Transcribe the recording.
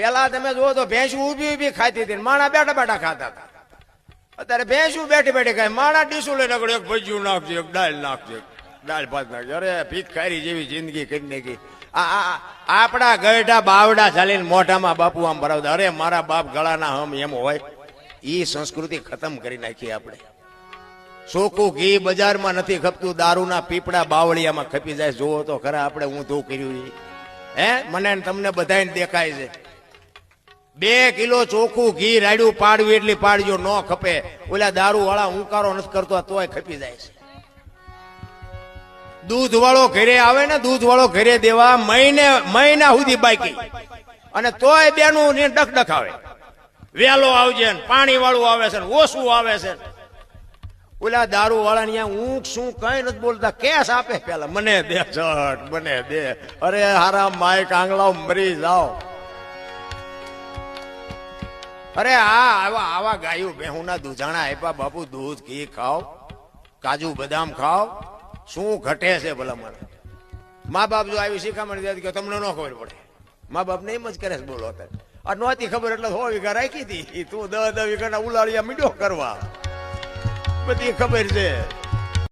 પેલા તમે જુઓ તો ભેંસું ઊભી ઊભી ખાતી હતી, માણા બેઠા બેઠા ખાતા હતા. અત્યારે ભેંસું બેઠી બેઠી ખાય, માણા ડીશું લઈને આગળ એક ભજીયું નાખજો, એક દાળ નાખજો, દાળ ભાત નાખજો. અરે ભીખારી જેવી જિંદગી કરી નાખી. આપડા ગઢા બાવડા ચાલીને મોઢામાં બાપુ આમ ભરાવતા. અરે મારા બાપ ગળાના હમ એમ હોય. ઈ સંસ્કૃતિ ખતમ કરી નાખી આપણે. ચોખ્ખું ઘી બજારમાં નથી ખપતું, દારૂના પીપળા બાવળિયામાં ખપી જાય. જોવો તો ખરા આપણે ઊંધું કર્યું. હે મને તમને બધાને દેખાય છે. 2 કિલો ચોખ્ખું ઘી રાડ્યું પાડવી એટલી પાડજો, ન ખપે. ઓલા દારૂ વાળા હુંકારો નથી કરતો તોય ખપી જાય છે. દૂધ વાળો ઘરે આવે ને, દૂધ વાળો ઘરે દેવા મહિના સુધી બાકી, અને તોય બેનું ને ડખડખ આવે. વેલો આવજે ને પાણી વાળું આવે છે, ઓછું આવે છે. ઓલા દારૂ વાળા ને ઊંઘ શું કઈ નથી બોલતા, કેસ આપે પેલા મને દે ચટ, મને દે. અરે હારા માય કાંગલાઓ મરી જાઓ. અરે આવા ગાયું બેહુના દૂધાણા આપ્યા બાપુ. દૂધ ઘી ખાઓ, કાજુ બદામ ખાઓ, શું ઘટે છે ભલા મને. મા બાપ જો આવી શીખામણ દે કે તમને ન ખબર પડે. મા બાપ ને એમ જ કરે છે બોલો. આ નહોતી ખબર એટલે 100 વીઘા રાખી હતી, તું 10 વીઘાના ઉલાળિયા મીડો કરવા. બધી ખબર છે.